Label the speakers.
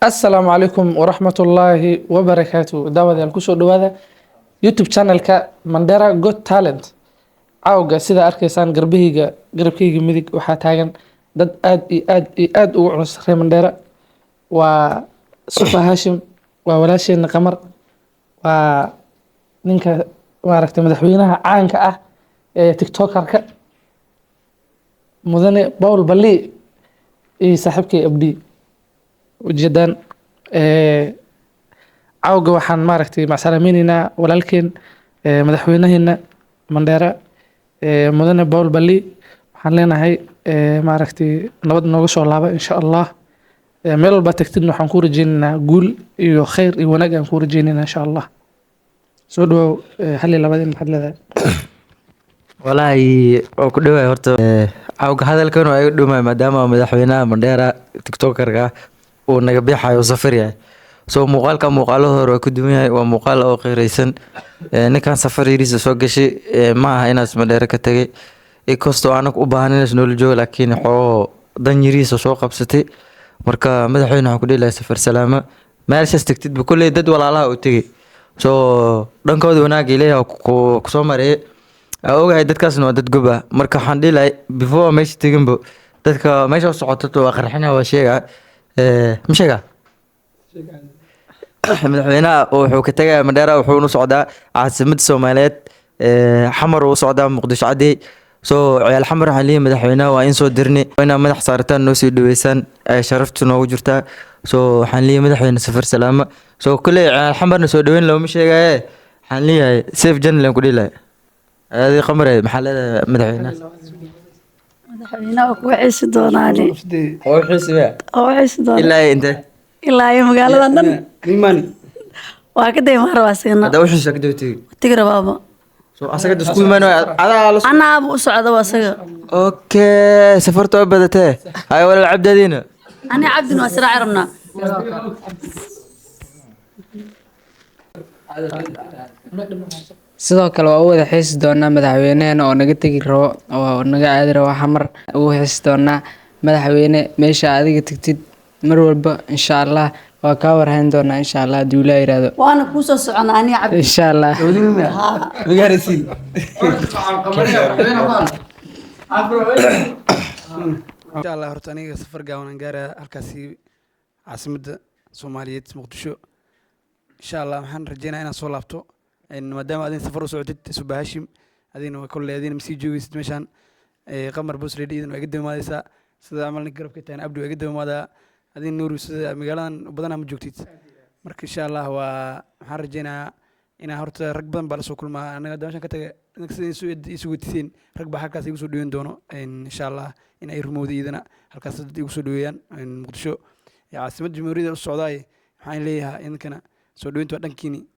Speaker 1: السلام عليكم ورحمة الله وبركاته دعوة الكوسو دوادا يوتيوب channel ka Mandera Got Talent caawga sida arkaysaan garbahayga midig waxaa taagan dad aad ugu culus reer Mandera waa Sufa Hashim waa walaasheena qamar waa ninka maaragtay madaxweynaha caanka ah ee tiktokerka mudane Paul Bali iyo saaxiibkay abdi ujeedaan caawga waxaan maaragtay macsalaameynayna walaalkeen madaxweynaheena Mandera mudane Paul Bali waxaan leenahay maaragtay nabad nooga soo laaba insha Allah meel walba tagtidna waxaan ku rajeynaynaa guul iyo khayr iyo wanaag aan ku rajeynaynaa insha Allah soo dhawow hal iyo labadii maxaad leedahay
Speaker 2: والله وكدوي هرت عوق هذا الكون ويدوم ما دام مدحوينا منديرا تيك توكر ونجا بيحا وسفر يعني سو مقال كمقاله هو كدومي ومقال أو قيريسن نكان سفر يريز سوق شيء ما هنا اسم منديرا كتجي يكوستو عنك وبهاني نسنول جو لكن حو دن يريز سوق بستي مركا مدحوينا كودي لا سفر سلامة ما لسه استكتد بكل دد ولا لا وتجي سو دن كود وناقي ليه كسومري ogahay dadkaasna waa dad goba marka waxaan dhihi lahay before meesha teganbo dadka meesha socoto waa qarxina waa sheega ma sheega madaxweynaha wuxuu ka tagay Mandera wuxuu u socdaa caasimadda Soomaaliyeed xamar uu socdaa Muqdisho cadii soo ciyaal xamar waxaan leeyahay madaxweynaha waa in soo dirni inaa madax saartaan noo sii dhaweysaan sharaftu noogu jirtaa soo waxaan leeyahay madaxweyne safar salaama soo kulay ciyaal xamarna soo dhaweyn looma sheegaye waxaan leeyahay safe journey ku dhihi lahay هذه قمرة محل مدحونا
Speaker 3: مدحونا وحيس دونالي
Speaker 2: وحيس بقى
Speaker 3: وحيس دونالي
Speaker 2: إلا أنت
Speaker 3: إلا يوم قالوا لنا
Speaker 1: مين
Speaker 3: وهكذا يمهر واسينا
Speaker 2: هذا وحيس كده
Speaker 3: تقرا بابا
Speaker 2: سو أسكت سكول ما أنا
Speaker 3: أنا أبو سعد واسق
Speaker 2: أوكي سافرت أبدته هاي ولا العبد دينا
Speaker 3: أنا عبد واسرع رمنا
Speaker 4: sidoo kale waa u wada xiisi doonaa madaxweynaheena oo naga tegi rabo oo naga aadi rabo xamar ugu xiisi doonaa madaxweyne meesha adiga tagtid mar walba insha Allah waa ka warhayn doonaa insha Allah hadii uu yiraahdo
Speaker 3: waana ku soo soconaa ani cabdi
Speaker 4: insha Allah
Speaker 1: magaarisiin
Speaker 5: insha Allah horta aniga safar gaawan gaaraa halkaasi caasimadda Soomaaliyeed Muqdisho insha Allah waxaan rajeynayaa inaan soo laabto maadaama adin safar u socotid Suba Hashim adina waa kulli adina masii joogaysid meeshan qamar busreed idin waa iga damaadaysaa sida amalna garabka taan abdu waa iga damaadaa adin nuuru sida magaaladan badan ma joogtid marka insha Allah waa waxaan rajeynayaa inaan horta rag badan baa la soo kulmaa anaga daashan ka tagay sida isu weydiiseen rag baa halkaas igu soo dhaweyn doono insha Allah in ay rumowdo idina halkaas dad igu soo dhaweeyaan Muqdisho caasimadda jamhuuriyadda u socdaay waxaan leeyahay idinkana soo dhaweyntu waa dhankiini